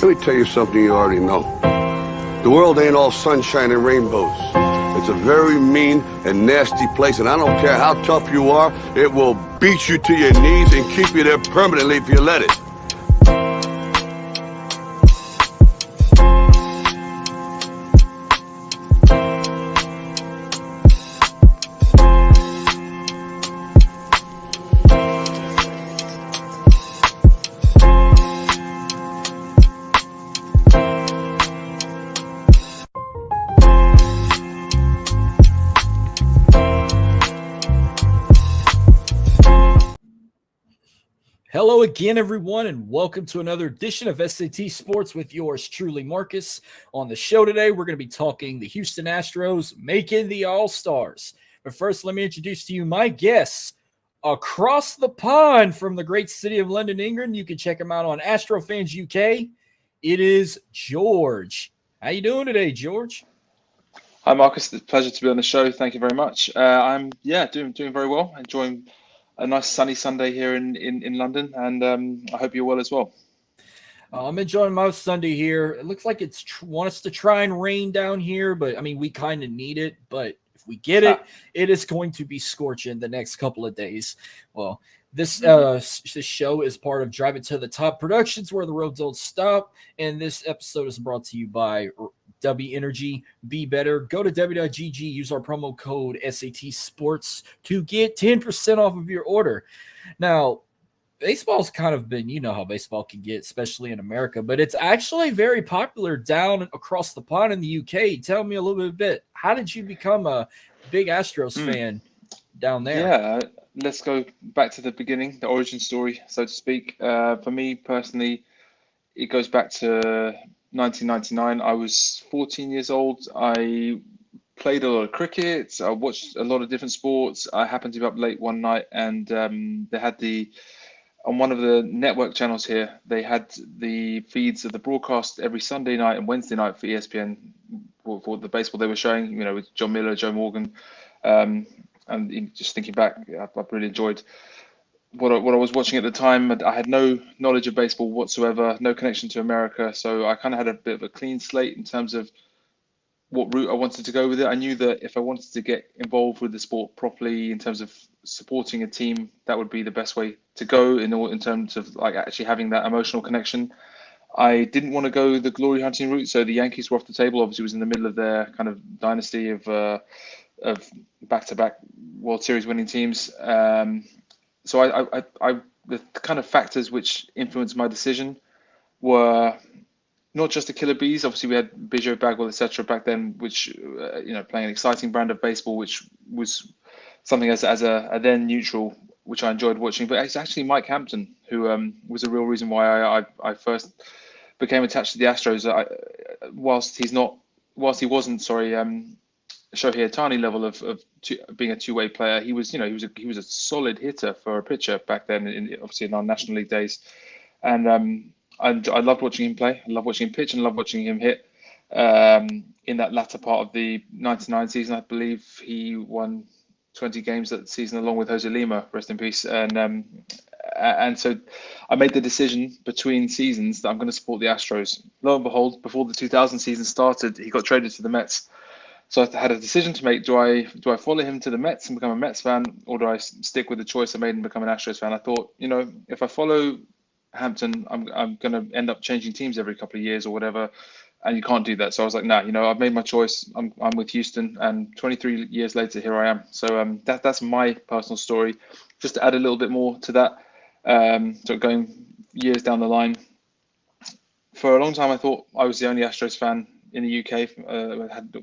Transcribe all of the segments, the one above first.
Let me tell you something you already know. The world ain't all sunshine and rainbows. It's a very mean and nasty place, and I don't care how tough you are, it will beat you to your knees and keep you there permanently if you let it. Hello again, everyone, and welcome to another edition of SAT Sports with yours truly, Marcus. On the show today, we're going to be talking the Houston Astros making the All-Stars. But first, let me introduce to you my guests across the pond from the great city of London, England. You can check him out on Astros Fans UK. It is George. How you doing today, George? Hi, Marcus. It's a pleasure to be on the show. Thank you very much. I'm doing very well. Enjoying a nice sunny Sunday here in London, and I hope you're well as well. I'm enjoying my Sunday here. It looks like it's want us to try and rain down here, but I mean, we kind of need it. But if we get it, it is going to be scorching the next couple of days. Well, this show is part of Drive It to the Top Productions, where the road don't stop. And this episode is brought to you by W Energy. Be better. Go to w.gg, use our promo code SAT Sports to get 10% off of your order. Now, baseball's kind of been, you know how baseball can get, especially in America, but it's actually very popular down across the pond in the UK. Tell me a little bit, how did you become a big Astros fan down there? Yeah, let's go back to the beginning, the origin story, so to speak. For me personally, it goes back to 1999. I was 14 years old. I played a lot of cricket. I watched a lot of different sports. I happened to be up late one night, and they had on one of the network channels here, they had the feeds of the broadcast every Sunday night and Wednesday night for ESPN for the baseball they were showing, you know, with John Miller, Joe Morgan. And just thinking back, I really enjoyed what I was watching at the time. I had no knowledge of baseball whatsoever, no connection to America. So I kind of had a bit of a clean slate in terms of what route I wanted to go with it. I knew that if I wanted to get involved with the sport properly in terms of supporting a team, that would be the best way to go in terms of like actually having that emotional connection. I didn't want to go the glory hunting route. So the Yankees were off the table. Obviously, it was in the middle of their kind of dynasty of back-to-back World Series winning teams. So the kind of factors which influenced my decision were not just the Killer Bees. Obviously, we had Biggio, Bagwell, etc. back then, which playing an exciting brand of baseball, which was something as a then neutral, which I enjoyed watching. But it's actually Mike Hampton who was a real reason why I first became attached to the Astros. Whilst he wasn't Shohei Ohtani level of being a two-way player, he was a solid hitter for a pitcher back then, obviously in our National League days, and I loved watching him play. I loved watching him pitch and loved watching him hit. In that latter part of the '99 season, I believe he won 20 games that season along with Jose Lima, rest in peace. And so I made the decision between seasons that I'm going to support the Astros. Lo and behold, before the 2000 season started, he got traded to the Mets. So I had a decision to make. Do I follow him to the Mets and become a Mets fan, or do I stick with the choice I made and become an Astros fan? I thought, if I follow Hampton, I'm going to end up changing teams every couple of years or whatever, and you can't do that. So I was like, I've made my choice. I'm with Houston, and 23 years later, here I am. So that's my personal story. Just to add a little bit more to that, so going years down the line, for a long time I thought I was the only Astros fan in the UK.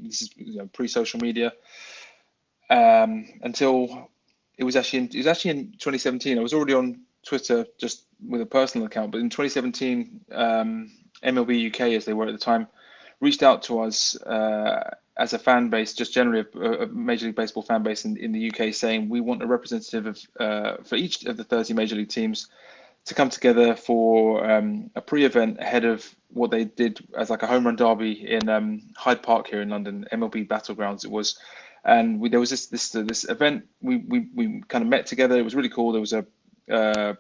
This is pre-social media, until it was actually in 2017. I was already on Twitter just with a personal account, but in 2017, MLB UK, as they were at the time, reached out to us as a fan base, just generally a Major League Baseball fan base in the UK, saying we want a representative for each of the 30 Major League teams to come together for a pre-event ahead of what they did as like a home run derby in Hyde Park here in London, MLB Battlegrounds it was. And there was this event. We kind of met together. It was really cool. There was a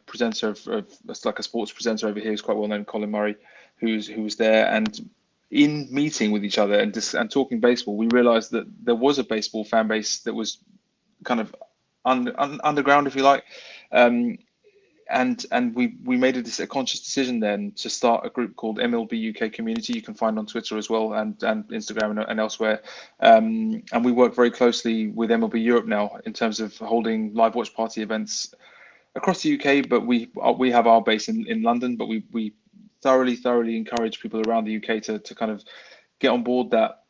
presenter of like a sports presenter over here who's quite well known, Colin Murray, who was there, and in meeting with each other and talking baseball, we realized that there was a baseball fan base that was kind of underground, if you like. And we made a conscious decision then to start a group called MLB UK Community. You can find on Twitter as well, and Instagram and elsewhere. And we work very closely with MLB Europe now in terms of holding live watch party events across the UK. But we have our base in London, but we thoroughly encourage people around the UK to kind of get on board that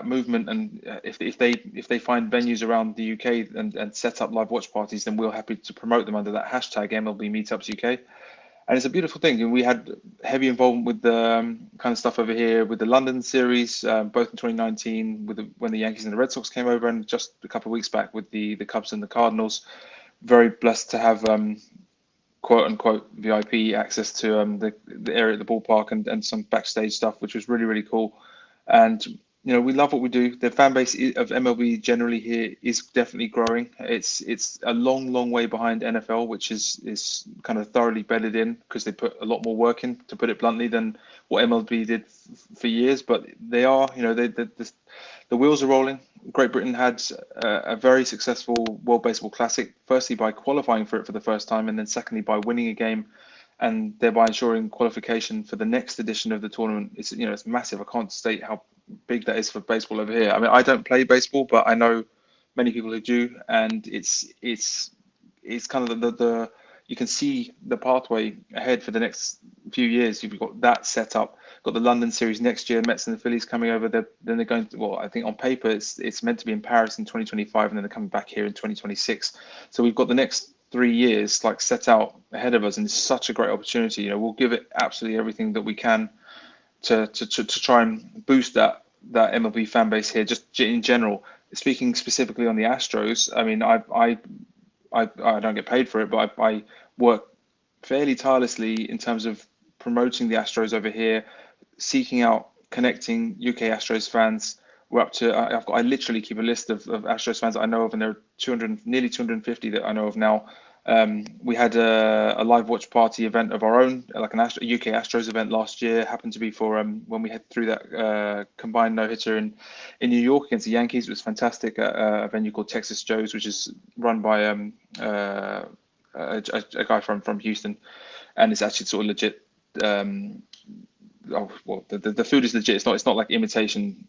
movement. And if they find venues around the UK and set up live watch parties, then we're happy to promote them under that hashtag MLB Meetups UK. And it's a beautiful thing. And we had heavy involvement with the kind of stuff over here with the London series, both in 2019 when the Yankees and the Red Sox came over, and just a couple of weeks back with the Cubs and the Cardinals. Very blessed to have quote unquote VIP access to the area at the ballpark and some backstage stuff, which was really cool. And we love what we do. The fan base of MLB generally here is definitely growing. It's a long way behind NFL, which is kind of thoroughly bedded in because they put a lot more work in, to put it bluntly, than what MLB did for years. But they are, the wheels are rolling. Great Britain had a very successful World Baseball Classic, firstly by qualifying for it for the first time, and then secondly by winning a game, and thereby ensuring qualification for the next edition of the tournament. It's massive. I can't state how big that is for baseball over here. I mean, I don't play baseball, but I know many people who do, and it's kind of the you can see the pathway ahead for the next few years. You've got that set up. Got the London series next year, Mets and the Phillies coming over. Then they're going to, well, I think on paper it's meant to be in Paris in 2025, and then they're coming back here in 2026. So we've got the next 3 years like set out ahead of us, and it's such a great opportunity. We'll give it absolutely everything that we can to try and boost that MLB fan base here. Just in general, speaking specifically on the Astros, I mean, I don't get paid for it, but I work fairly tirelessly in terms of promoting the Astros over here, seeking out, connecting UK Astros fans. We're up to, I literally keep a list of Astros fans that I know of, and there are nearly 250 that I know of now. We had a live watch party event of our own, like a UK Astros event last year. Happened to be for when we had through that combined no-hitter in New York against the Yankees. It was fantastic at a venue called Texas Joe's, which is run by a guy from Houston, and it's actually sort of legit. The food is legit. It's not like imitation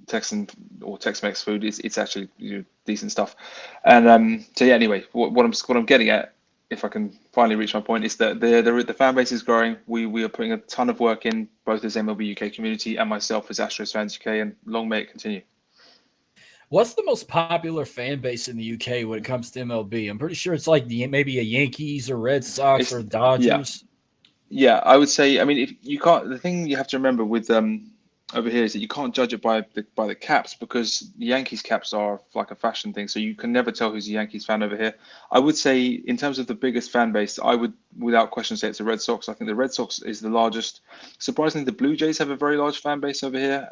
Texan or Tex-Mex food. It's actually decent stuff. And so yeah, anyway, what I'm getting at, if I can finally reach my point, is that the fan base is growing. We are putting a ton of work in, both as MLB UK community and myself as Astros Fans UK, and long may it continue. What's the most popular fan base in the UK when it comes to MLB? I'm pretty sure it's like maybe a Yankees or Red Sox or Dodgers. Yeah, I would say. I mean, if you can't, the thing you have to remember with over here is that you can't judge it by the caps, because the Yankees caps are like a fashion thing, so you can never tell who's a Yankees fan over here. I would say in terms of the biggest fan base, I would without question say it's the Red Sox. I think the Red Sox is the largest. Surprisingly, the Blue Jays have a very large fan base over here.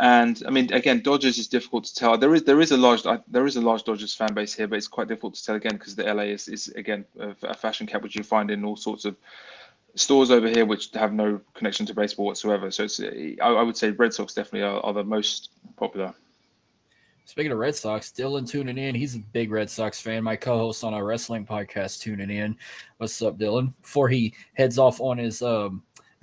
And I mean, again, Dodgers is difficult to tell. There is a large Dodgers fan base here, but it's quite difficult to tell again because the LA is again a fashion cap which you find in all sorts of stores over here which have no connection to baseball whatsoever. So I would say Red Sox definitely are the most popular. Speaking of Red Sox, Dylan tuning in. He's a big Red Sox fan. My co-host on our wrestling podcast tuning in. What's up, Dylan? Before he heads off on his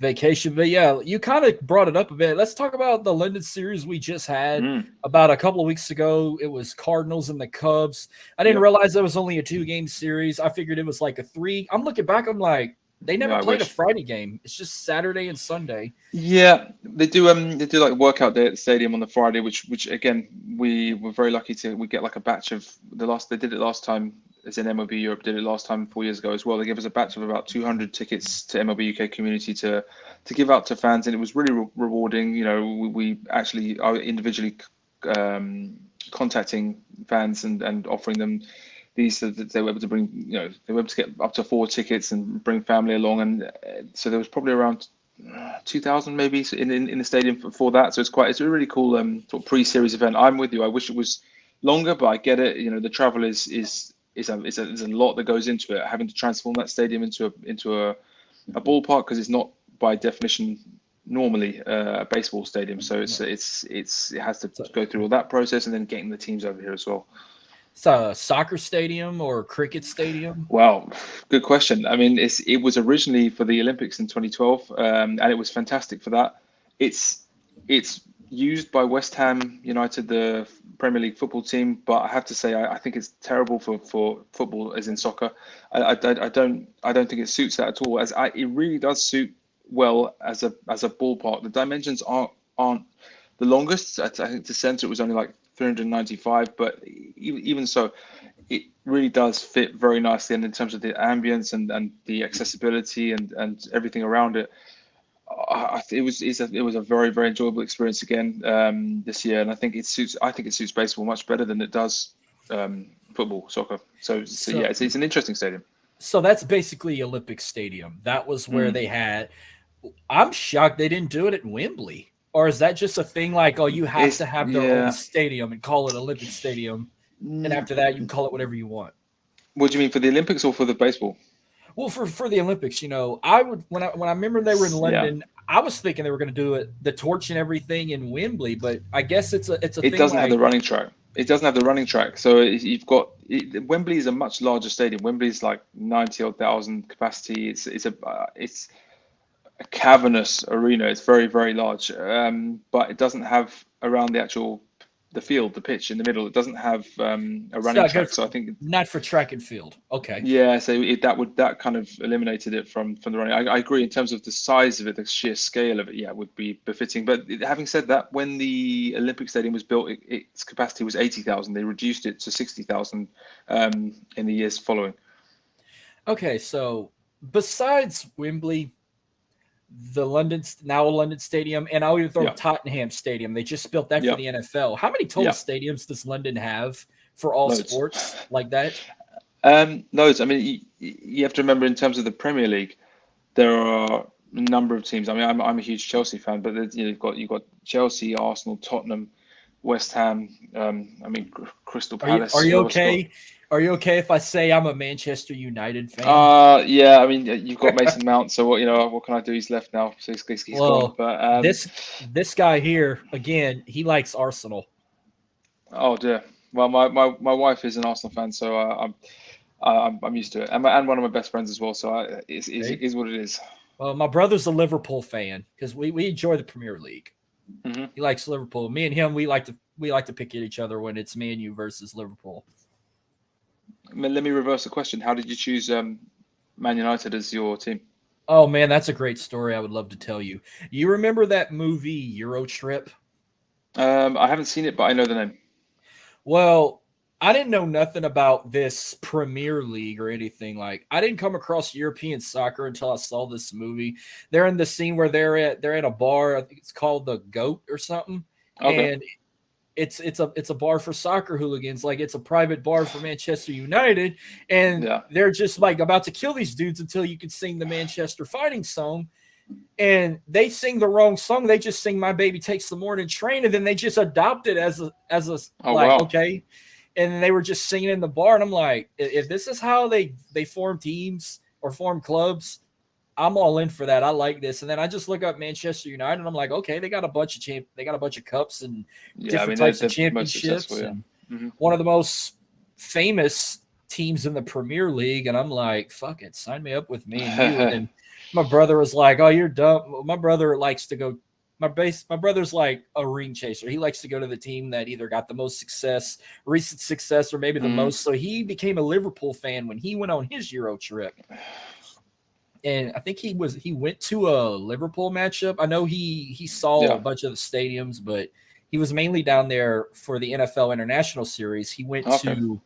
vacation. But yeah, you kind of brought it up a bit. Let's talk about the London series we just had about a couple of weeks ago. It was Cardinals and the Cubs. I didn't realize it was only a 2-game series. I figured it was like a 3. I'm looking back, I'm like, they never played a Friday game. It's just Saturday and Sunday. Yeah, they do like workout day at the stadium on the Friday, which again, we were very lucky we get like a batch of they did it last time, as in MLB Europe did it last time 4 years ago as well. They gave us a batch of about 200 tickets to MLB UK community to give out to fans, and it was really rewarding. We actually are individually contacting fans and offering them these, so that they were able to bring, they were able to get up to 4 tickets and bring family along, and so there was probably around 2,000 maybe in the stadium for that. So it's a really cool sort of pre-series event. I'm with you. I wish it was longer, but I get it. The travel is a lot that goes into it. Having to transform that stadium into a ballpark, because it's not by definition normally a baseball stadium. So it has to go through all that process and then getting the teams over here as well. It's a soccer stadium or cricket stadium? Well, good question. I mean, it was originally for the Olympics in 2012, and it was fantastic for that. It's used by West Ham United, the Premier League football team, but I have to say I think it's terrible for football, as in soccer. I don't think it suits that at all. It really does suit well as a ballpark. The dimensions aren't the longest. I think the center it was only like 395, but even so, it really does fit very nicely. And in terms of the ambience and the accessibility and everything around it, it was a very, very enjoyable experience again this year. And I think it suits baseball much better than it does football, soccer. So yeah, it's an interesting stadium. So that's basically Olympic Stadium. That was where they had. I'm shocked they didn't do it at Wembley. Or is that just a thing like, oh, you have to have their own stadium and call it Olympic Stadium, and after that you can call it whatever you want? What do you mean, for the Olympics or for the baseball? Well, for the Olympics, I would when I remember they were in London, I was thinking they were going to do it, the torch and everything in Wembley, but I guess it's a thing. It doesn't have the running track. It doesn't have the running track, so you've got Wembley is a much larger stadium. Wembley is like 90,000 capacity. It's a cavernous arena. It's very, very large, but it doesn't have around the field, the pitch in the middle. It doesn't have a running track. So I think not for track and field. Okay. Yeah, so that kind of eliminated it from the running. I agree in terms of the size of it, the sheer scale of it. Yeah, it would be befitting. But having said that, when the Olympic Stadium was built, its capacity was 80,000. They reduced it to 60,000 in the years following. Okay, so besides Wembley, the London Stadium, and I'll even throw Tottenham Stadium. They just built that for the NFL. How many total stadiums does London have for all sports like that? Loads. I mean, you have to remember in terms of the Premier League, there are a number of teams. I mean, I'm a huge Chelsea fan, but you've got Chelsea, Arsenal, Tottenham, West Ham. Crystal Palace. Are you okay? Are you okay if I say I'm a Manchester United fan? Yeah. I mean, you've got Mason Mount, so what can I do? He's left now, so he's gone. But this guy here again, he likes Arsenal. Oh dear. Well, my wife is an Arsenal fan, so I'm used to it, and one of my best friends as well. So it is what it is. Well, my brother's a Liverpool fan because we enjoy the Premier League. Mm-hmm. He likes Liverpool. Me and him, we like to pick at each other when it's Man U versus Liverpool. Let me reverse the question. How did you choose Man United as your team? Oh, man, that's a great story I would love to tell you. You remember that movie Euro Trip? I haven't seen it, but I know the name. Well, I didn't know nothing about this Premier League or anything. Like, I didn't come across European soccer until I saw this movie. They're in the scene where they're at a bar. I think it's called the Goat or something. Okay. And it's a bar for soccer hooligans, like it's a private bar for Manchester United, and they're just like about to kill these dudes until you can sing the Manchester Fighting song, and they sing the wrong song. They just sing "My Baby Takes the Morning Train," and then they just adopt it as okay, and they were just singing in the bar, and I'm like, if this is how they form teams or form clubs, I'm all in for that. I like this. And then I just look up Manchester United, and I'm like, okay, they got a bunch of cups and different types of championships. And one of the most famous teams in the Premier League. And I'm like, fuck it, sign me up with me and you. And then my brother was like, oh, you're dumb. My brother likes to go. My brother's like a ring chaser. He likes to go to the team that either got the most recent success, or maybe the most. So he became a Liverpool fan when he went on his Euro trip. And I think he went to a Liverpool matchup. I know he saw a bunch of the stadiums, but he was mainly down there for the NFL International Series. He went to,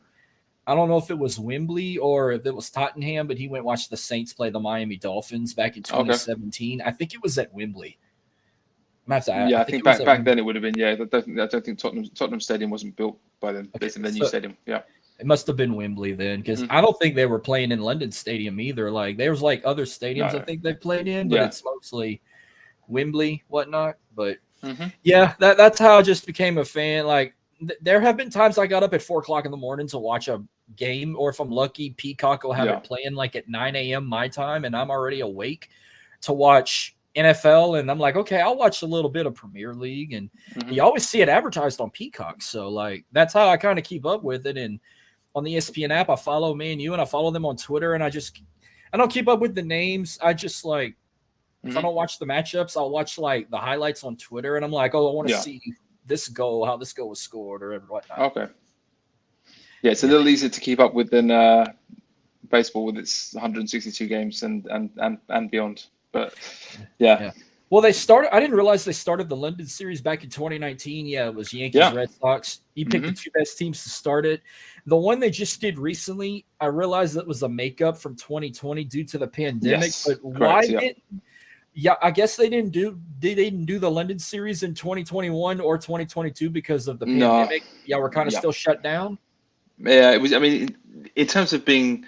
I don't know if it was Wembley or if it was Tottenham, but he went watch the Saints play the Miami Dolphins back in 2017. I think it was at Wembley. I think back then it would have been. I don't think Tottenham Stadium wasn't built by then. Based on the new stadium. Yeah. It must have been Wembley then, because I don't think they were playing in London Stadium either. Like there was like other stadiums I think they played in, but it's mostly Wembley, whatnot. But that's how I just became a fan. Like there have been times I got up at 4:00 in the morning to watch a game, or if I'm lucky, Peacock will have it playing like at 9 a.m. my time, and I'm already awake to watch NFL, and I'm like, okay, I'll watch a little bit of Premier League, and Hmm. you always see it advertised on Peacock. So like that's how I kind of keep up with it. And on the ESPN app, I follow Me and You, and I follow them on Twitter, and I don't keep up with the names. I just like if I Hmm. don't watch the matchups, I'll watch like the highlights on Twitter, and I'm like, oh, I want to Yeah. see this goal, how this goal was scored, or whatnot. Okay. Yeah, it's a Yeah, little easier to keep up with than baseball with its 162 games and beyond. But yeah, yeah. Well, they started. I didn't realize they started the London series back in 2019. Yeah, it was Yankees, yeah. Red Sox. You picked the Hmm. two best teams to start it. The one they just did recently, I realized that was a makeup from 2020 due to the pandemic. Yes, But why correct. Yeah. did? Yeah, I guess they didn't do the London series in 2021 or 2022 because of the No. pandemic. Yeah, we're kind of Yeah. still shut down. Yeah. It was. I mean, in terms of being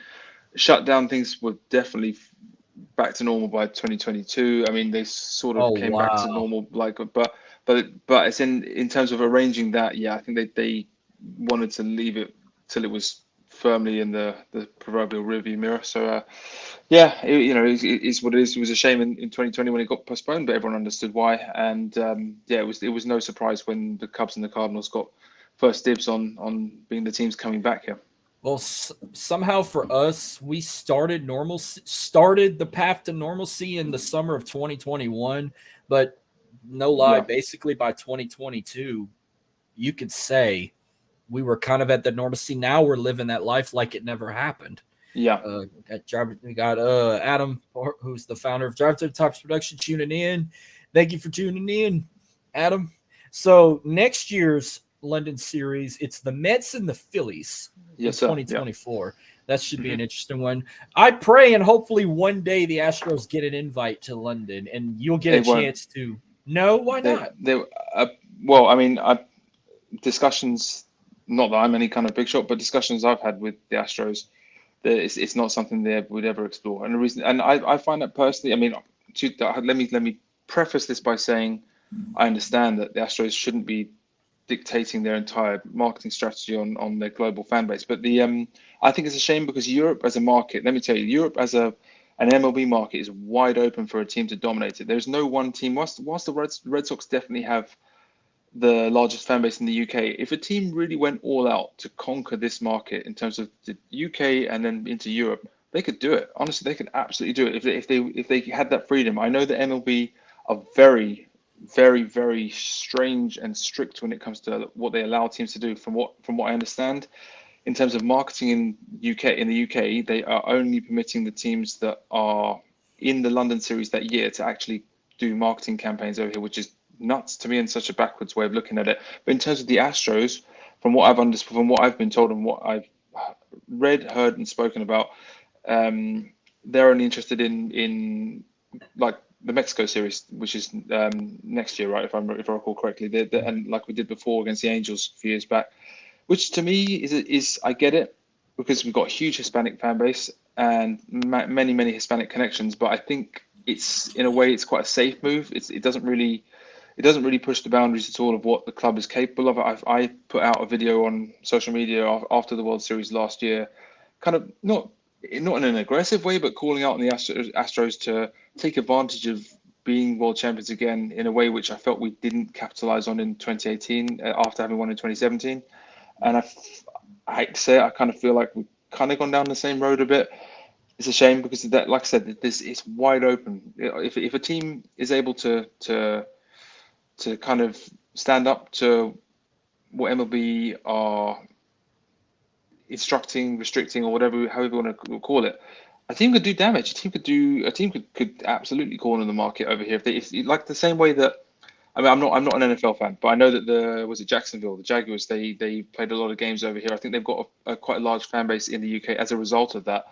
shut down, things were definitely back to normal by 2022. I mean, they sort of Oh came back to wow. normal, like, but it's in terms of arranging that. Yeah, I think they wanted to leave it till it was firmly in the proverbial rearview mirror. So yeah, it's what it is. It was a shame in 2020 when it got postponed, but everyone understood why. And yeah, it was no surprise when the Cubs and the Cardinals got first dibs on being the teams coming back here. Well, somehow for us, we started the path to normalcy in the summer of 2021, but no lie, Yeah, basically by 2022, you could say we were kind of at the normalcy. Now we're living that life like it never happened. yeah. We got Adam, who's the founder of Drive to the Tops Production, tuning in. Thank you for tuning in, Adam. So next year's London series, it's the Mets and the Phillies in Yes, sir. Yeah. 2024. That should be Hmm. an interesting one. I pray and hopefully one day the Astros get an invite to London and you'll get a They won't. chance to. No, why not? They uh, well, I mean, discussions. Not that I'm any kind of big shot, but discussions I've had with the Astros, that it's not something they would ever explore. And the reason, and I find that personally, I mean, let me preface this by saying I understand that the Astros shouldn't be dictating their entire marketing strategy on their global fan base. But I think it's a shame because Europe as a market, let me tell you, Europe as an MLB market is wide open for a team to dominate it. There's no one team. Whilst the Red Sox definitely have the largest fan base in the UK, if a team really went all out to conquer this market in terms of the UK and then into Europe, they could do it. Honestly, they could absolutely do it if they had that freedom. I know that MLB are very, very, very strange and strict when it comes to what they allow teams to do. From what I understand, in terms of marketing in the UK, they are only permitting the teams that are in the London series that year to actually do marketing campaigns over here, which is nuts to me and such a backwards way of looking at it. But in terms of the Astros, from what I've understood, from what I've been told and what I've read, heard, and spoken about, they're only interested in like the Mexico series, which is next year, right? If I recall correctly, and like we did before against the Angels a few years back, which to me is I get it because we've got a huge Hispanic fan base and many Hispanic connections, but I think it's in a way it's quite a safe move. It doesn't really push the boundaries at all of what the club is capable of. I put out a video on social media after the World Series last year, kind of not in an aggressive way, but calling out on the Astros to take advantage of being world champions again in a way which I felt we didn't capitalize on in 2018 after having won in 2017. And I hate to say it, I kind of feel like we've kind of gone down the same road a bit. It's a shame because that, like I said, this it's wide open. If a team is able to kind of stand up to what MLB are instructing, restricting, or whatever, however you want to call it, a team could do damage. A team could absolutely corner the market over here if like the same way that. I mean, I'm not an NFL fan, but I know that was it Jacksonville, the Jaguars, they played a lot of games over here. I think they've got a quite a large fan base in the UK as a result of that.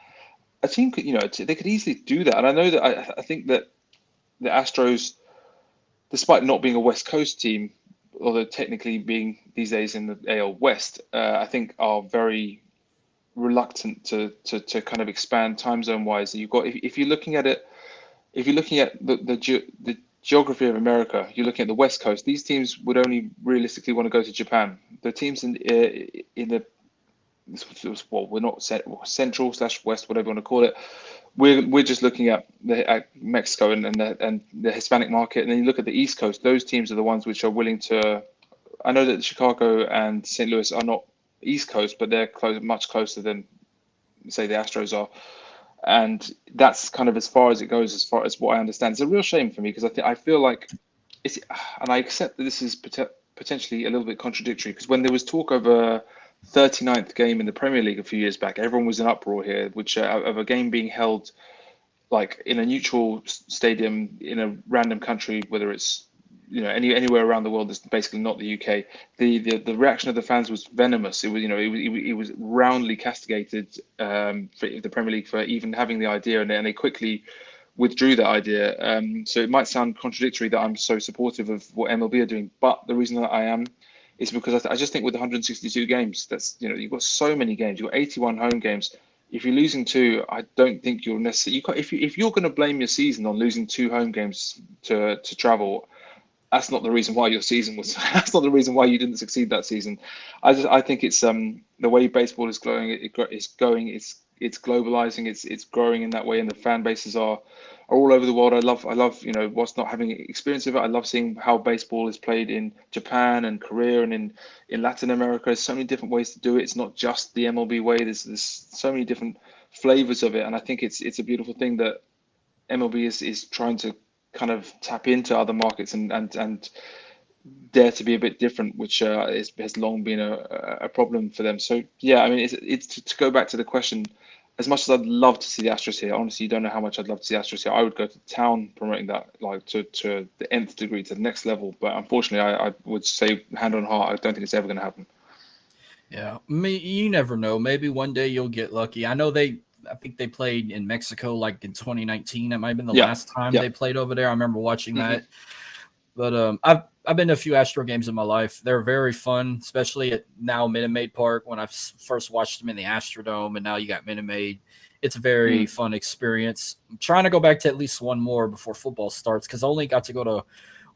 A team could, they could easily do that. And I know that I think that the Astros, despite not being a West Coast team, although technically being these days in the AL West, I think are very reluctant to kind of expand time zone wise. You've got if you're looking at it, if you're looking at the geography of America, you're looking at the West Coast. These teams would only realistically want to go to Japan. The teams in the well, we're not central/west, whatever you want to call it, we're just looking at Mexico and the Hispanic market, and then you look at the East Coast. Those teams are the ones which are willing to. I know that Chicago and St. Louis are not East Coast, but they're much closer than, say, the Astros are, and that's kind of as far as it goes, as far as what I understand. It's a real shame for me because I feel like it's, and I accept that this is potentially a little bit contradictory because when there was talk of a 39th game in the Premier League a few years back, everyone was in uproar here, which of a game being held like in a neutral stadium in a random country, whether it's anywhere around the world that's basically not the UK. The reaction of the fans was venomous. It was it was roundly castigated for the Premier League for even having the idea, and they quickly withdrew that idea. So it might sound contradictory that I'm so supportive of what MLB are doing, but the reason that I am is because I just think with 162 games, that's you've got so many games. You've got 81 home games. If you're losing two, I don't think you'll necessarily. If you're going to blame your season on losing two home games to travel, that's not the reason why your season was. That's not the reason why you didn't succeed that season. I think it's the way baseball is growing. It's globalizing. It's growing in that way, and the fan bases are all over the world. I love what's not having experience of it. I love seeing how baseball is played in Japan and Korea and in Latin America. There's so many different ways to do it. It's not just the MLB way. There's so many different flavors of it, and I think it's a beautiful thing that MLB is trying to kind of tap into other markets and dare to be a bit different, which has long been a problem for them. So yeah, I mean, it's to go back to the question. As much as I'd love to see the Astros here, honestly, you don't know how much I'd love to see the Astros here. I would go to town promoting that, like to the nth degree, to the next level. But unfortunately, I would say, hand on heart, I don't think it's ever going to happen. Yeah, you never know. Maybe one day you'll get lucky. I think they played in Mexico like in 2019. That might have been the last time they played over there. I remember watching that. But I've been to a few Astro games in my life. They're very fun, especially at now Minute Maid Park. When I first watched them in the Astrodome, and now you got Minute Maid. It's a very fun experience. I'm trying to go back to at least one more before football starts because I only got to go to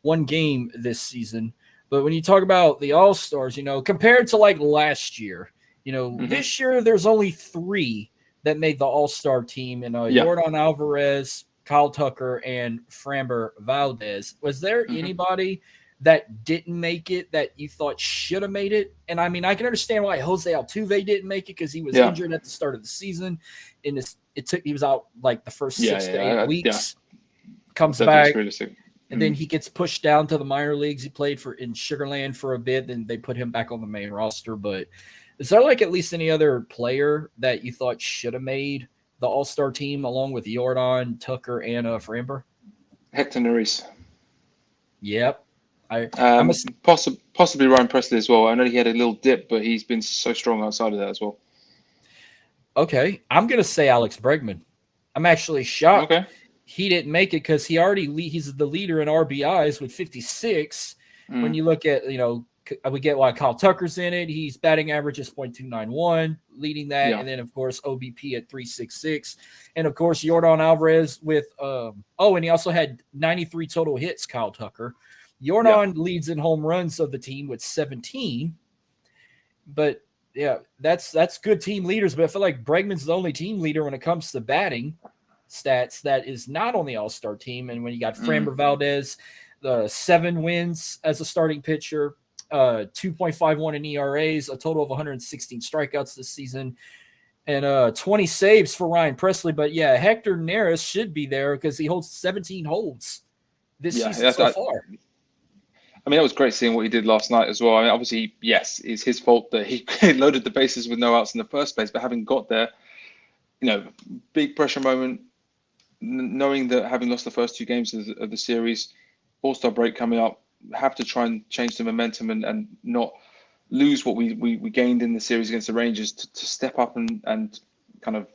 one game this season. But when you talk about the All-Stars, compared to like last year, this year there's only 3 that made the All-Star team, and Yordan Alvarez, Kyle Tucker, and Framber Valdez. Was there anybody that didn't make it that you thought should have made it? And I mean, I can understand why Jose Altuve didn't make it because he was injured at the start of the season. He was out like the first 6 to 8 weeks. Comes back, and then he gets pushed down to the minor leagues. He played in Sugarland for a bit, then they put him back on the main roster. But is there like at least any other player that you thought should have made the All-Star team along with Yordan, Tucker, and Framber? Hector Neris. Yep. Possibly Ryan Presley as well. I know he had a little dip, but he's been so strong outside of that as well. Okay. I'm going to say Alex Bregman. I'm actually shocked he didn't make it because he's the leader in RBIs with 56. When you look at, we get why Kyle Tucker's in it. He's batting average is .291, leading that. And then, of course, OBP at 366. And, of course, Yordan Alvarez with and he also had 93 total hits, Kyle Tucker. Yordan leads in home runs of the team with 17. But, yeah, that's good team leaders. But I feel like Bregman's the only team leader when it comes to batting stats that is not on the All-Star team. And when you got Framber Valdez, 7 wins as a starting pitcher, 2.51 in ERAs, a total of 116 strikeouts this season, and 20 saves for Ryan Presley. But yeah, Hector Neris should be there because he holds 17 holds this season so far. I mean, that was great seeing what he did last night as well. I mean, obviously, yes, it's his fault that he loaded the bases with no outs in the first place. But having got there, big pressure moment, knowing that having lost the first 2 games of the series, All-Star break coming up, have to try and change the momentum and not lose what we gained in the series against the Rangers to step up and kind of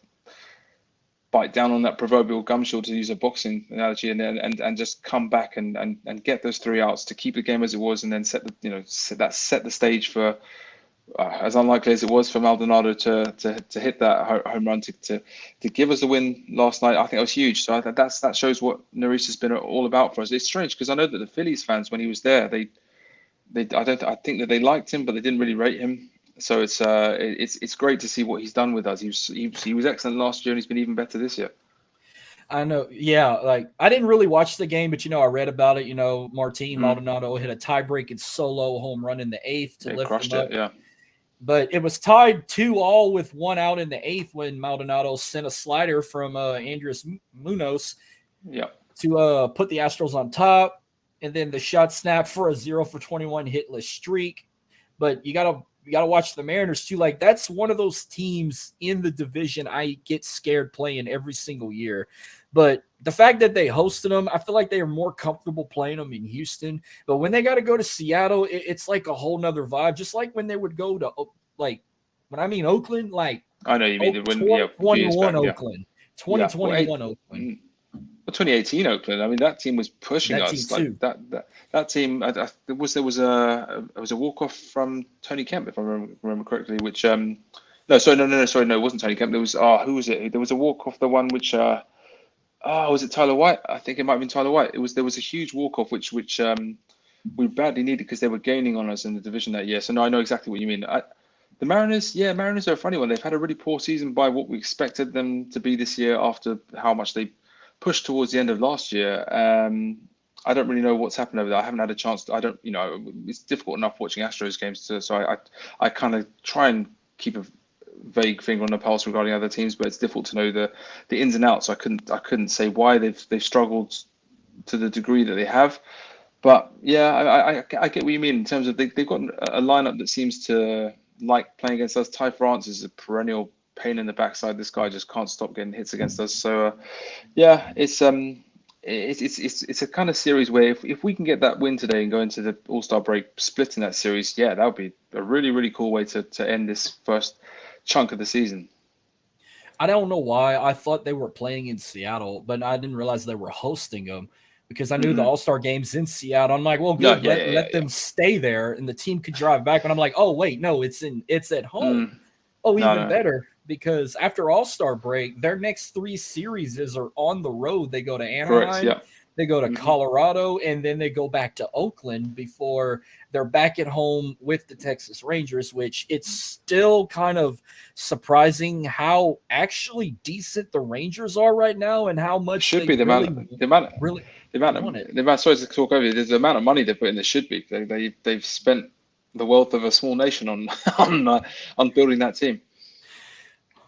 bite down on that proverbial gumshoe, to use a boxing analogy, and just come back and get those 3 outs to keep the game as it was, and then set the stage for as unlikely as it was for Maldonado to hit that home run to give us the win last night. I think it was huge. So that shows what Neris has been all about for us. It's strange because I know that the Phillies fans, when he was there, I think that they liked him, but they didn't really rate him. So it's great to see what he's done with us. He was excellent last year, and he's been even better this year. I know. Yeah, like I didn't really watch the game, but I read about it. Martin Mm. Maldonado hit a tie-breaking solo home run in the eighth to They lift crushed them up. it. Yeah. But it was tied 2-2 with one out in the eighth when Maldonado sent a slider from Andres Munoz Yeah. to put the Astros on top, and then the shot snapped for a 0-for-21 hitless streak. But you gotta watch the Mariners too. Like that's one of those teams in the division I get scared playing every single year. But the fact that they hosted them, I feel like they are more comfortable playing them in Houston. But when they got to go to Seattle, it's like a whole nother vibe. Just like when they would go to when I mean Oakland, like I know you mean it when, yeah, a few years 2021 back, yeah. Oakland, Yeah. 2021 Oakland. Well, 2018 Oakland. I mean, that team was pushing That us. team Like too. that team. There was a walk off from Tony Kemp, if I remember correctly. Which no, sorry, no, it wasn't Tony Kemp. There was who was it? There was a walk off. The one which was it Tyler White? I think it might have been Tyler White. There was a huge walk off which we badly needed because they were gaining on us in the division that year. So no, I know exactly what you mean. The Mariners, Mariners are a funny one. They've had a really poor season by what we expected them to be this year after how much they pushed towards the end of last year. I don't really know what's happened over there. I haven't had a chance to, I don't, it's difficult enough watching Astros games, so I kind of try and keep a vague finger on the pulse regarding other teams, but it's difficult to know the ins and outs. I couldn't say why they've struggled to the degree that they have. But yeah, I get what you mean in terms of they've got a lineup that seems to like playing against us. Ty France is a perennial pain in the backside. This guy just can't stop getting hits against us. So yeah, it's a kind of series where if we can get that win today and go into the All-Star break splitting that series, yeah, that would be a really, really cool way to end this first chunk of the season. I don't know why I thought they were playing in Seattle, but I didn't realize they were hosting them because I knew the All-Star game's in Seattle. I'm like, well, good, let them stay there and the team could drive back. But I'm like, oh wait, no, it's at home. Even better, because after All-Star break, their next 3 series are on the road. They go to Anaheim, Correct, yeah. They go to Colorado, and then they go back to Oakland before they're back at home with the Texas Rangers, which it's still kind of surprising how actually decent the Rangers are right now and how much should be the amount sorry to talk over you. There's the amount of money they put in. There should be. They've spent the wealth of a small nation on building that team.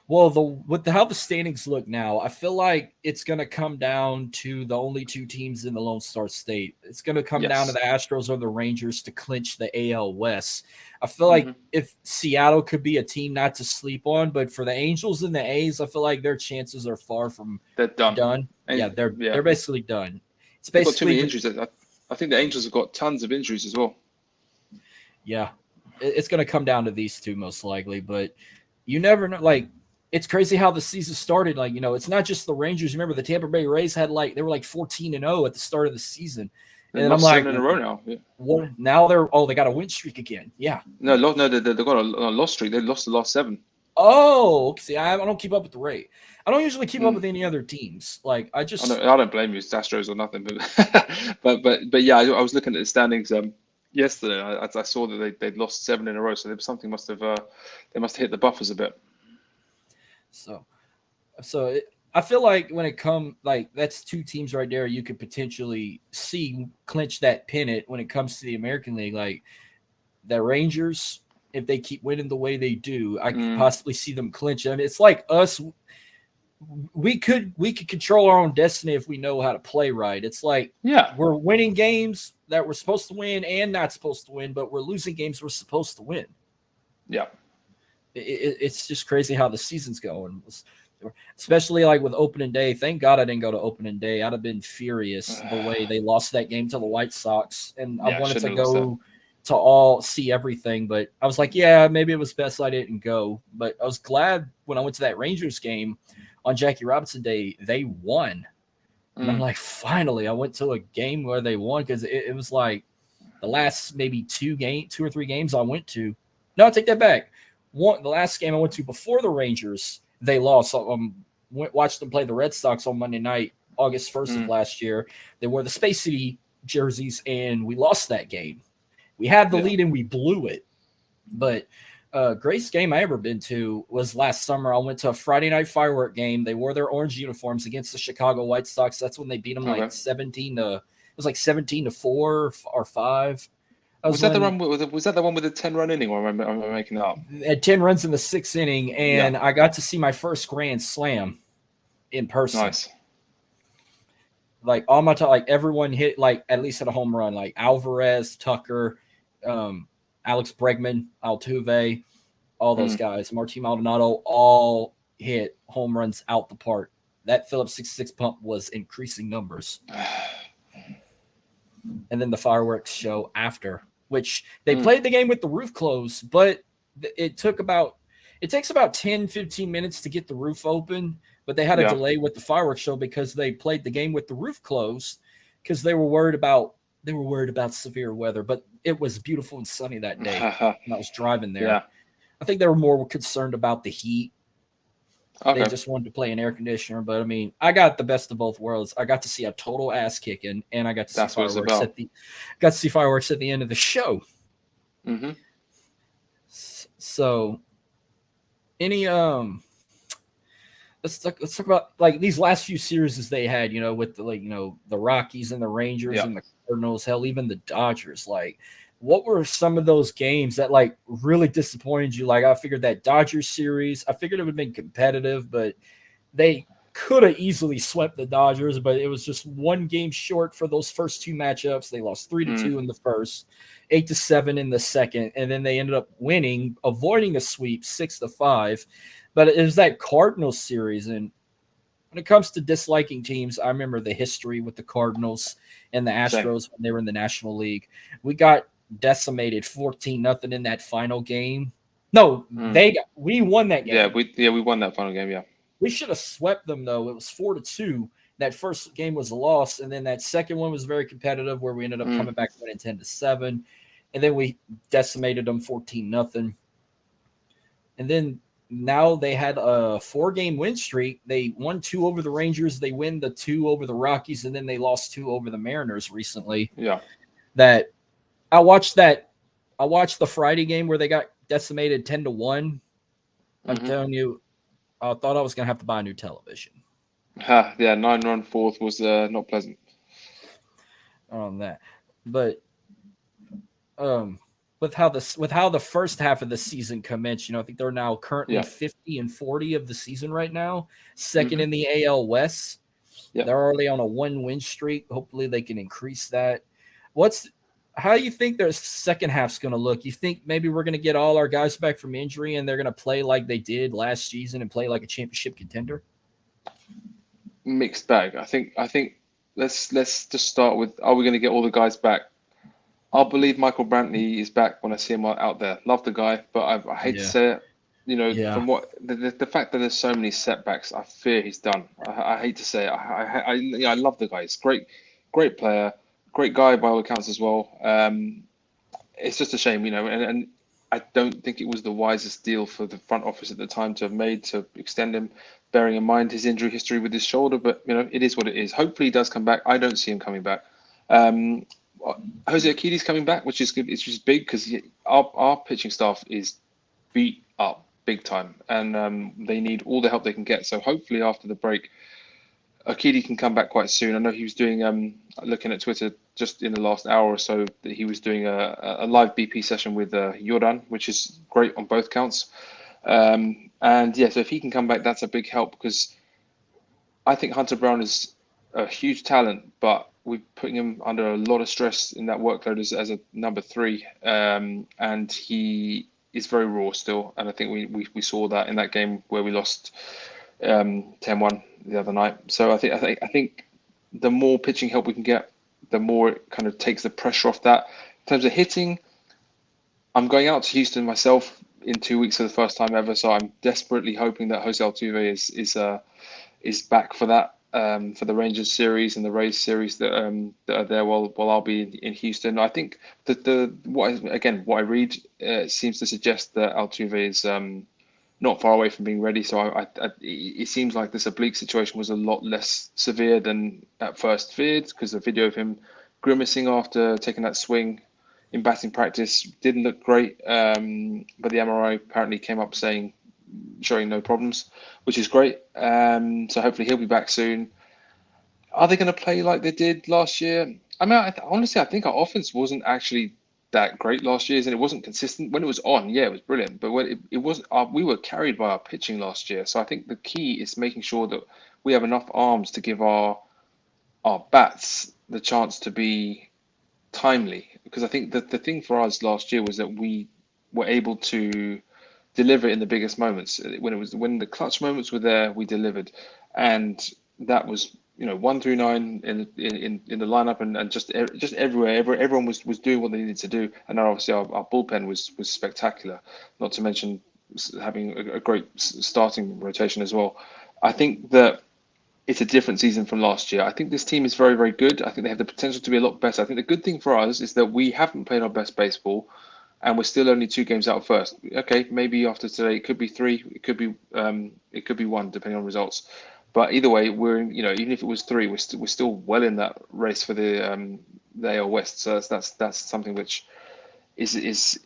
Well, how the standings look now, I feel like it's going to come down to the only 2 teams in the Lone Star State. It's going to come down to the Astros or the Rangers to clinch the AL West. I feel like if Seattle could be a team not to sleep on, but for the Angels and the A's, I feel like their chances are far from done. Yeah, they're basically done. It's basically got too many injuries. I think the Angels have got tons of injuries as well. Yeah, it's going to come down to these 2 most likely, but you never know. Like, it's crazy how the season started. Like, it's not just the Rangers. Remember, the Tampa Bay Rays they were like 14-0 at the start of the season. And I'm like, 7 in a row now. Yeah. What? Now they got a win streak again. Yeah. No, they've got a loss streak. They've lost the last 7. Oh, see, I don't keep up with the Rays. I don't usually keep up with any other teams. Like, I don't blame you. It's Astros or nothing. But yeah, I was looking at the standings yesterday. I saw that they'd lost 7 in a row. So something must have hit the buffers a bit. So I feel like when it comes, like, that's 2 teams right there you could potentially see clinch that pennant when it comes to the American League. Like, the Rangers, if they keep winning the way they do, I could possibly see them clinch. I mean, it's like us. We could control our own destiny if we know how to play right. It's like we're winning games that we're supposed to win and not supposed to win, but we're losing games we're supposed to win. Yeah. It's just crazy how the season's going, especially like with opening day. Thank God I didn't go to opening day. I'd have been furious the way they lost that game to the White Sox, and I wanted to go to all see everything, but I was like, yeah, maybe it was best I didn't go. But I was glad when I went to that Rangers game on Jackie Robinson Day, they won, and I'm like, finally, I went to a game where they won, because it was like the last maybe 2 or 3 games I went to. No, I take that back. The last game I went to before the Rangers, they lost. Watched them play the Red Sox on Monday night, August 1st of last year. They wore the Space City jerseys, and we lost that game. We had the lead, and we blew it. But Greatest game I ever been to was last summer. I went to a Friday night firework game. They wore their orange uniforms against the Chicago White Sox. That's when they beat them like Okay. 17 to. It was like 17-4 or 5. That Was was that the when run? Was that the one with the 10-run inning? Or am I making it up? at 10 runs in the 6th inning, Yeah. and I got to see my first grand slam in person. Nice. Like all my time, like everyone hit like at least at a home run. Like Alvarez, Tucker, Alex Bregman, Altuve, all those guys, Martin Maldonado, all hit home runs out the park. That Phillips 66 pump was increasing numbers. And then the fireworks show after, which they played the game with the roof closed, but it takes about 10, 15 minutes to get the roof open, but they had a delay with the fireworks show because they played the game with the roof closed because they were worried about severe weather, but it was beautiful and sunny that day when I was driving there. Yeah. I think they were more concerned about the heat. Okay. They just wanted to play an air conditioner, but I mean, I got the best of both worlds. I got to see a total ass kicking, and I got to see fireworks at the end of the show. Mm-hmm. So, any let's talk about like these last few series they had, with the the Rockies and the Rangers and the Cardinals, hell, even the Dodgers. Like, what were some of those games that like really disappointed you? Like, I figured that Dodgers series, I figured it would have been competitive, but they could have easily swept the Dodgers, but it was just one game short for those first two matchups. They lost 3-2 in the first, 8-7 in the second, and then they ended up winning, avoiding a sweep 6-5. But it was that Cardinals series, and when it comes to disliking teams, I remember the history with the Cardinals and the Astros when they were in the National League. We got decimated 14-0 in that final game. No, we won that game. We won that final game. Yeah, we should have swept them though. It was 4-2. That first game was a loss, and then that second one was very competitive, where we ended up coming back winning 10-7, and then we decimated them 14-0. And then now they had a 4-game win streak. They won 2 over the Rangers. They win the 2 over the Rockies, and then they lost 2 over the Mariners recently. Yeah, that. I watched the Friday game where they got decimated 10-1. I'm telling you, I thought I was going to have to buy a new television. Yeah, 9-run fourth was not pleasant. On that. But with how the first half of the season commenced, I think they're now currently 50-40 of the season right now, second in the AL West. Yeah. They're already on a 1-win streak. Hopefully they can increase that. How do you think their second half's going to look? You think maybe we're going to get all our guys back from injury and they're going to play like they did last season and play like a championship contender? Mixed bag. I think let's just start with, are we going to get all the guys back? I'll believe Michael Brantley is back when I see him out there. Love the guy, but I hate to say it. From what the fact that there's so many setbacks, I fear he's done. I hate to say it. I love the guy. He's great player. Great guy by all accounts as well. It's just a shame, and I don't think it was the wisest deal for the front office at the time to have made to extend him, bearing in mind his injury history with his shoulder. But it is what it is. Hopefully he does come back. I don't see him coming back. Jose Urquidy's coming back, which is good. It's just big because our pitching staff is beat up big time, and they need all the help they can get. So hopefully after the break, Urquidy can come back quite soon. I know he was doing, looking at Twitter just in the last hour or so, that he was doing a live BP session with Jordan, which is great on both counts. So if he can come back, that's a big help, because I think Hunter Brown is a huge talent, but we're putting him under a lot of stress in that workload as a number 3, and he is very raw still. And I think we saw that in that game where we lost 10-1 the other night. So I think the more pitching help we can get, the more it kind of takes the pressure off that. In terms of hitting, I'm going out to Houston myself in 2 weeks for the first time ever, so I'm desperately hoping that Jose Altuve is back for that, for the Rangers series and the Rays series that are there while I'll be in Houston. I think that what I read seems to suggest that Altuve is not far away from being ready. So it seems like this oblique situation was a lot less severe than at first feared, because the video of him grimacing after taking that swing in batting practice. Didn't look great, but the MRI apparently came up showing no problems, which is great. So hopefully he'll be back soon. Are they going to play like they did last year? I mean, honestly, I think our offense wasn't actually that great last year, and it wasn't consistent. When it was on, yeah, it was brilliant. But when it was, we were carried by our pitching last year. So I think the key is making sure that we have enough arms to give our bats the chance to be timely. Because I think that the thing for us last year was that we were able to deliver in the biggest moments. When the clutch moments were there, we delivered, and that was 1 through 9 in the lineup, and just everywhere. Everyone was doing what they needed to do, and now obviously our bullpen was spectacular. Not to mention having a great starting rotation as well. I think that it's a different season from last year. I think this team is very, very good. I think they have the potential to be a lot better. I think the good thing for us is that we haven't played our best baseball, and we're still only 2 games out of first. Okay, maybe after today it could be 3, it could be 1, depending on results. But either way, we're even if it was 3, we're still well in that race for the AL West. So that's something which is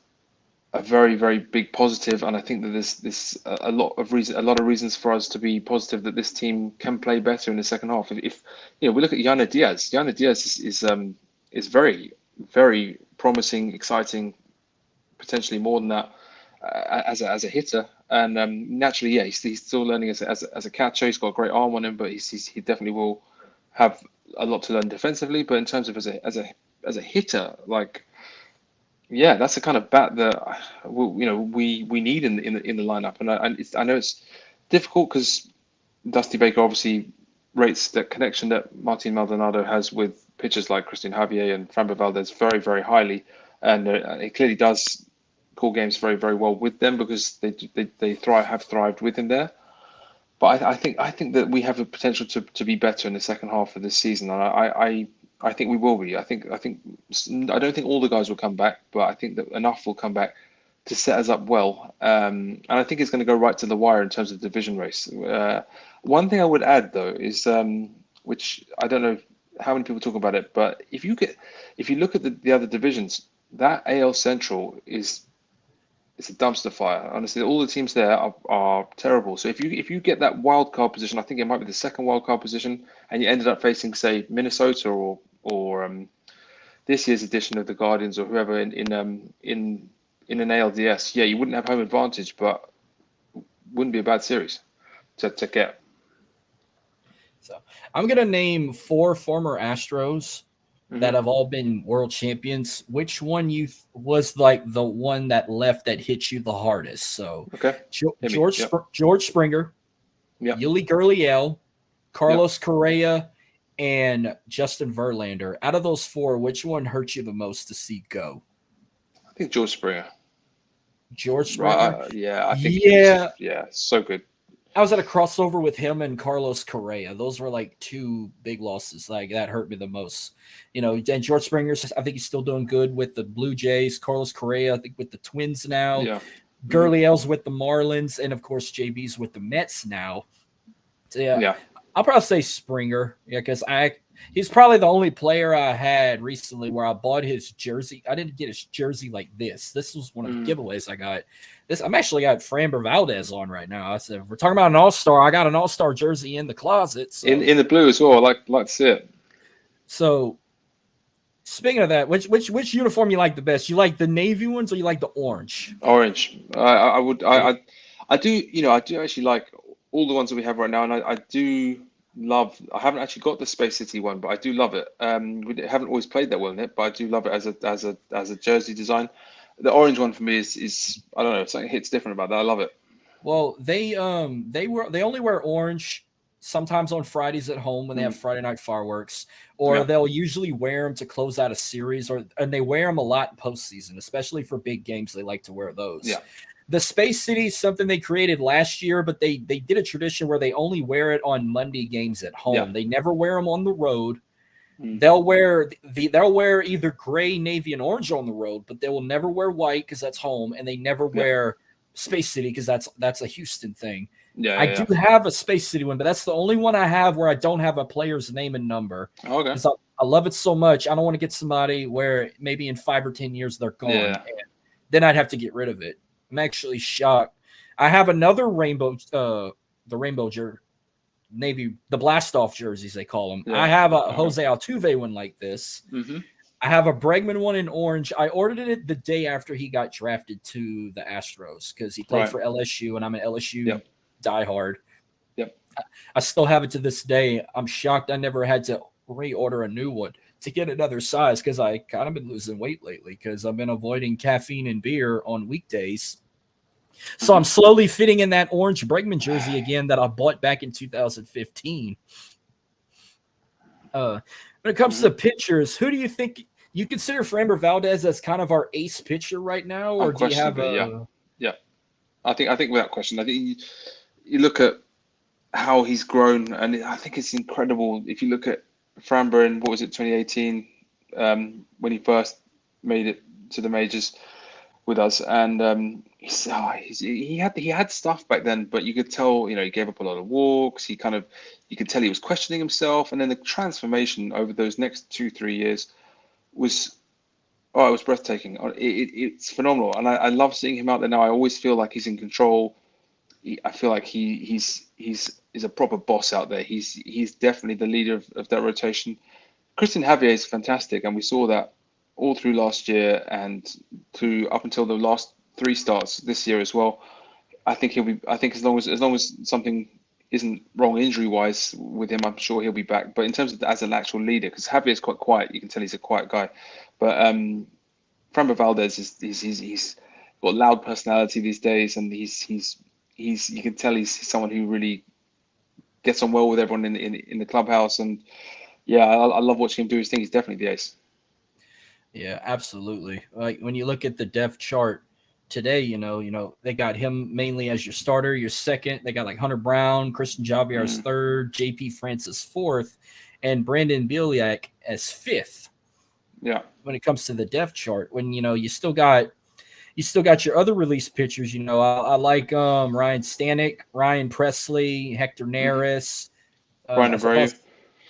a very, very big positive, and I think that there's a lot of reasons for us to be positive that this team can play better in the second half. If we look at Yana Diaz, is very, very promising, exciting, potentially more than that as a hitter. And naturally, yeah, he's still learning as a catcher. He's got a great arm on him, but he definitely will have a lot to learn defensively. But in terms of as a hitter, yeah, that's the kind of bat that we need in the lineup. And I know it's difficult because Dusty Baker obviously rates that connection that Martin Maldonado has with pitchers like Christian Javier and Framber Valdez very, very highly, and he clearly does call games very, very well with them because they have thrived with him there. But I think that we have the potential to be better in the second half of this season, and I think we will be. I don't think all the guys will come back, but I think that enough will come back to set us up well. And I think it's going to go right to the wire in terms of the division race. One thing I would add though is, which I don't know how many people talk about it, but if you look at the other divisions, that AL Central it's a dumpster fire. Honestly, all the teams there are terrible. So if you get that wild card position, I think it might be the second wild card position, and you ended up facing, say, Minnesota or this year's edition of the Guardians or whoever in an ALDS, yeah, you wouldn't have home advantage, but wouldn't be a bad series to get. So I'm gonna name 4 former Astros that have all been world champions. Which one was like the one that left that hit you the hardest? So okay, George Springer, Yuli Gurriel, Carlos Correa, and Justin Verlander. Out of those 4, which one hurt you the most to see go? I think George Springer. George Springer? I think so good. I was at a crossover with him and Carlos Correa. Those were like 2 big losses. Like that hurt me the most. Then George Springer, I think he's still doing good with the Blue Jays. Carlos Correa, I think with the Twins now. Yeah. Gurriel's with the Marlins, and of course JB's with the Mets now. So yeah. I'll probably say Springer. Yeah, because he's probably the only player I had recently where I bought his jersey. I didn't get his jersey like this. This was one of the giveaways I got. I'm actually got Framber Valdez on right now. I said, we're talking about an all-star. I got an all-star jersey in the closet. So. In the blue as well. I like to see it. So speaking of that, which uniform you like the best? You like the navy ones or you like the orange? Orange. I do actually like all the ones that we have right now, and I do love. I haven't actually got the Space City one, but I do love it. We haven't always played that well in it, but I do love it as a jersey design. The orange one for me is I don't know, something hits different about that. I love it. Well, they only wear orange sometimes on Fridays at home when they have Friday night fireworks, or they'll usually wear them to close out a series, and they wear them a lot in postseason, especially for big games. They like to wear those. Yeah. The Space City is something they created last year, but they did a tradition where they only wear it on Monday games at home. Yeah. They never wear them on the road. They'll wear either gray, navy, and orange on the road, but they will never wear white because that's home, and they never wear Space City because that's a Houston thing. I do have a Space City one, but that's the only one I have where I don't have a player's name and number. Okay. I love it so much. I don't want to get somebody where maybe in 5 or 10 years they're gone. Yeah. And then I'd have to get rid of it. I'm actually shocked. I have another rainbow, the rainbow jersey, the blast off jerseys, they call them. Yeah. I have a Jose Altuve one like this. Mm-hmm. I have a Bregman one in orange. I ordered it the day after he got drafted to the Astros because he played for LSU, and I'm an LSU diehard. Yep. I still have it to this day. I'm shocked I never had to reorder a new one to get another size because I kind of been losing weight lately because I've been avoiding caffeine and beer on weekdays. So I'm slowly fitting in that orange Bregman jersey again that I bought back in 2015. When it comes to pitchers, who do you think you consider Framber Valdez as kind of our ace pitcher right now, or do you have a? Yeah. I think without question. I think you look at how he's grown, and I think it's incredible. If you look at Framber in 2018, when he first made it to the majors with us, and he had stuff back then, but you could tell, he gave up a lot of walks. You could tell he was questioning himself, and then the transformation over those next 2-3 years was breathtaking. It's phenomenal, and I love seeing him out there now. I always feel like he's in control. I feel like he's a proper boss out there. He's definitely the leader of that rotation. Christian Javier is fantastic, and we saw that all through last year and up until the last 3 starts this year as well. I think as long as something isn't wrong injury wise with him, I'm sure he'll be back. But in terms of as an actual leader, because Javier is quite quiet, you can tell he's a quiet guy. But Framber Valdez he's got loud personality these days, and he's you can tell he's someone who really gets on well with everyone in the clubhouse. And yeah, I love watching him do his thing. He's definitely the ace. Yeah, absolutely. Like when you look at the depth chart today, they got him mainly as your starter, your second. They got like Hunter Brown, Christian Javier as third, JP Francis fourth, and Brandon Bielak as fifth. Yeah. When it comes to the depth chart, when you still got your other release pitchers. I like Ryan Stanek, Ryan Presley, Hector Neris, Brian Abreu.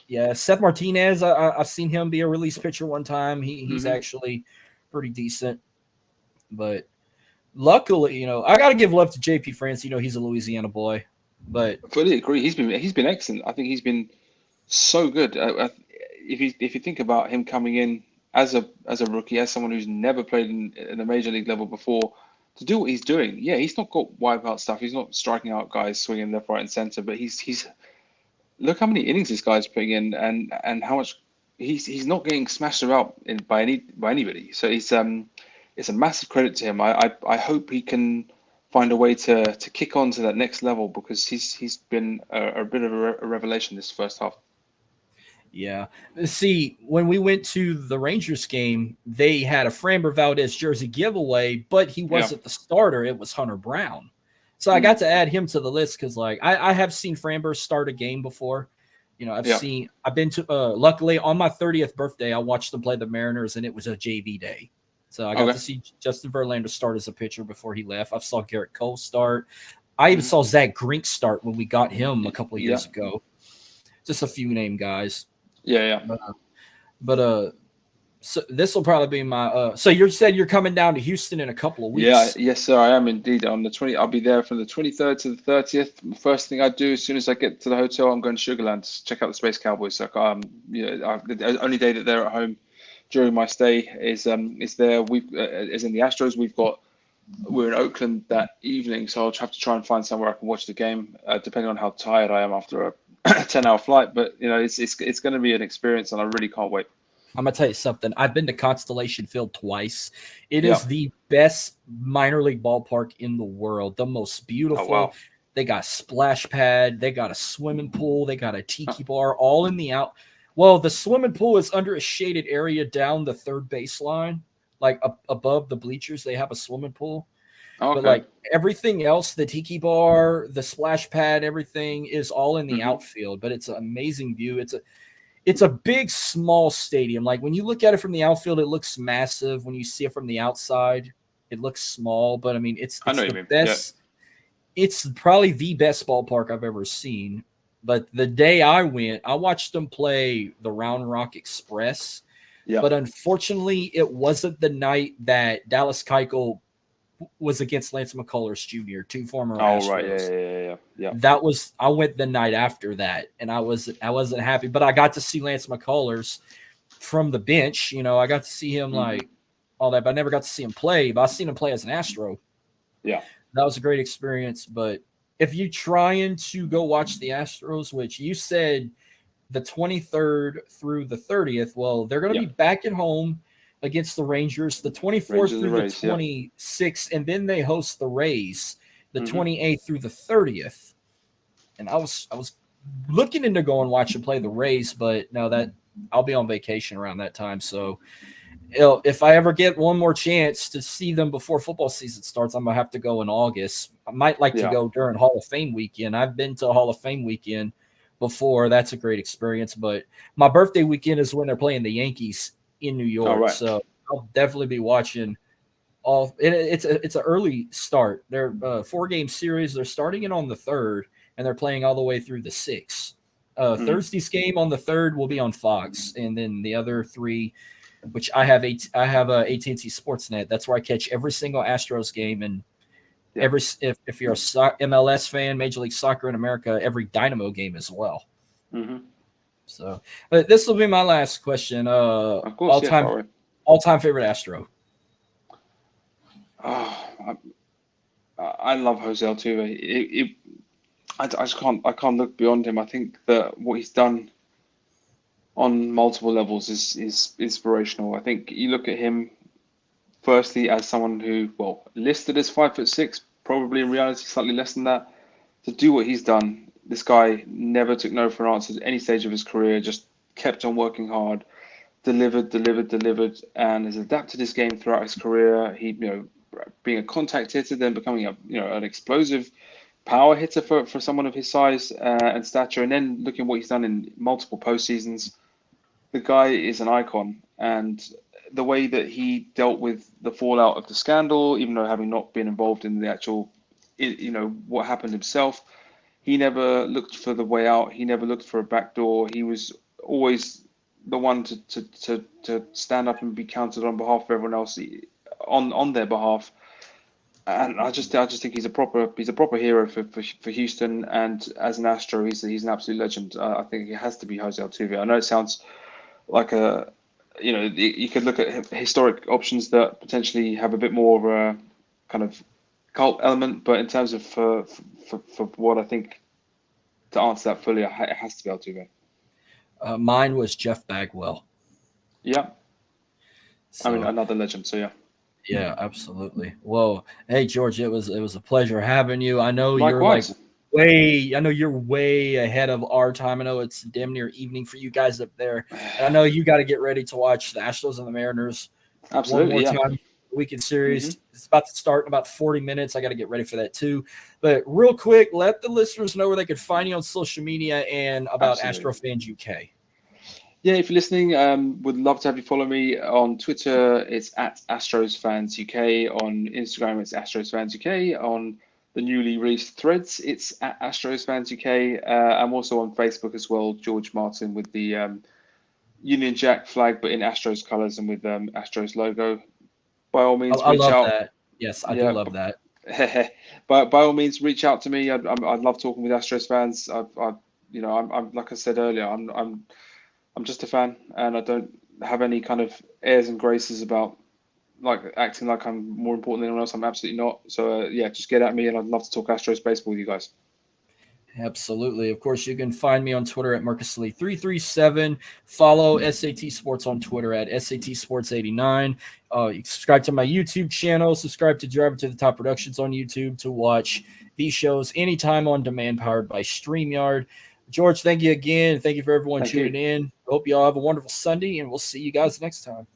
Yeah, Seth Martinez. I've seen him be a release pitcher one time. He's actually pretty decent, but luckily, I got to give love to JP France. He's a Louisiana boy, but I fully agree. He's been excellent. I think he's been so good. If you think about him coming in as a rookie, as someone who's never played in a major league level before, to do what he's doing, he's not got wipeout stuff. He's not striking out guys swinging left, right, and center. But he's look how many innings this guy's putting in, and how much he's not getting smashed about by anybody. So it's a massive credit to him. I hope he can find a way to kick on to that next level, because he's been a bit of a revelation this first half. Yeah. See, when we went to the Rangers game, they had a Framber Valdez jersey giveaway, but he wasn't the starter. It was Hunter Brown. So I got to add him to the list because, I have seen Framber start a game before. I've been to, luckily on my 30th birthday, I watched them play the Mariners, and it was a JV day. So I got to see Justin Verlander start as a pitcher before he left. I saw Garrett Cole start. I even saw Zach Grink start when we got him a couple of years ago. Just a few name guys. Yeah. But so this will probably be my. So you said you're coming down to Houston in a couple of weeks. Yes, sir. I am indeed. On the 20th, I'll be there from the 23rd to the 30th. The first thing I do as soon as I get to the hotel, I'm going to Sugarland to check out the Space Cowboys. The only day that they're at home during my stay is there. As in the Astros, we're in Oakland that evening, so I'll have to try and find somewhere I can watch the game, depending on how tired I am after a 10-hour flight. But it's going to be an experience, and I really can't wait. I'm gonna tell you something. I've been to Constellation Field twice. It is the best minor league ballpark in the world. The most beautiful. Oh, wow. They got a splash pad. They got a swimming pool. They got a tiki bar, all in the out. Well, the swimming pool is under a shaded area down the third baseline, like above the bleachers. They have a swimming pool. Okay. But everything else, the tiki bar, the splash pad, everything is all in the outfield. But it's an amazing view. It's a big, small stadium. Like when you look at it from the outfield, it looks massive. When you see it from the outside, it looks small. But I mean, it's the best. Yeah. It's probably the best ballpark I've ever seen. But the day I went, I watched them play the Round Rock Express. Yeah. But unfortunately, it wasn't the night that Dallas Keuchel was against Lance McCullers Jr., two former Oh, Astros. right. Yeah. That was, I went the night after that, and I wasn't happy. But I got to see Lance McCullers from the bench. You know, I got to see him like all that, but I never got to see him play. But I seen him play as an Astro. Yeah. That was a great experience. But if you're trying to go watch the Astros, which you said the 23rd through the 30th, well, they're going to be back at home against the Rangers the 24th through the 26th, and then they host the Rays the 28th through the 30th. And I was looking into going watch and play the Rays, but no, that I'll be on vacation around that time. So if I ever get one more chance to see them before football season starts, I'm gonna have to go in August. I might like to go during Hall of Fame weekend. I've been to a Hall of Fame weekend before. That's a great experience. But my birthday weekend is when they're playing the Yankees in New York. So I'll definitely be watching all. It's an early start. They're 4-game series. They're starting it on the 3rd, and they're playing all the way through the 6th. Thursday's game on the 3rd will be on Fox, and then the other 3, which I have a AT&T Sportsnet. That's where I catch every single Astros game, and if you're a MLS fan, Major League Soccer in America, every Dynamo game as well. So, but this will be my last question. Of course, all-time favorite Astro. I love Jose Altuve. I can't look beyond him. I think that what he's done on multiple levels is inspirational. I think you look at him firstly as someone who, listed as 5'6", probably in reality slightly less than that. To do what he's done, this guy never took no for an answer at any stage of his career. Just kept on working hard, delivered, and has adapted his game throughout his career. He, being a contact hitter, then becoming an explosive power hitter for someone of his size and stature, and then looking what he's done in multiple postseasons. The guy is an icon, and the way that he dealt with the fallout of the scandal, even though having not been involved in the actual, what happened himself, he never looked for the way out. He never looked for a back door. He was always the one to stand up and be counted on behalf of everyone else, on their behalf. And I just think he's a proper hero for Houston, and as an Astro, he's an absolute legend. I think it has to be Jose Altuve. I know it sounds like you could look at historic options that potentially have a bit more of a kind of cult element, but in terms of for what I think, to answer that fully, it has to be Altuve. Mine was Jeff Bagwell. Yeah, so, I mean, another legend. So yeah. Yeah, absolutely. Well, hey George, it was a pleasure having you. I know Likewise. you're way ahead of our time. I know it's damn near evening for you guys up there. And I know you got to get ready to watch the Astros and the Mariners Absolutely, one more time. Weekend series. It's about to start in about 40 minutes. I got to get ready for that too. But real quick, let the listeners know where they could find you on social media and about Astros Fans UK. Yeah, if you're listening, would love to have you follow me on Twitter. It's at Astros Fans UK. On Instagram, it's Astros Fans UK. On the newly released Threads, it's at Astros Fans UK. I'm also on Facebook as well, George Martin, with the Union Jack flag, but in Astros colours and with Astros logo. By all means, I reach love out. That. Yes, I do love that. But by all means, reach out to me. I love talking with Astros fans. I'm like I said earlier, I'm just a fan, and I don't have any kind of airs and graces about like acting like I'm more important than anyone else. I'm absolutely not. So just get at me, and I'd love to talk Astros baseball with you guys. Absolutely. Of course, you can find me on Twitter at MarcusLee337. Follow SAT Sports on Twitter at SAT Sports 89. You can subscribe to my YouTube channel. Subscribe to Driver to the Top Productions on YouTube to watch these shows anytime on demand, powered by StreamYard. George, thank you again. Thank you for everyone tuning in. I hope you all have a wonderful Sunday, and we'll see you guys next time.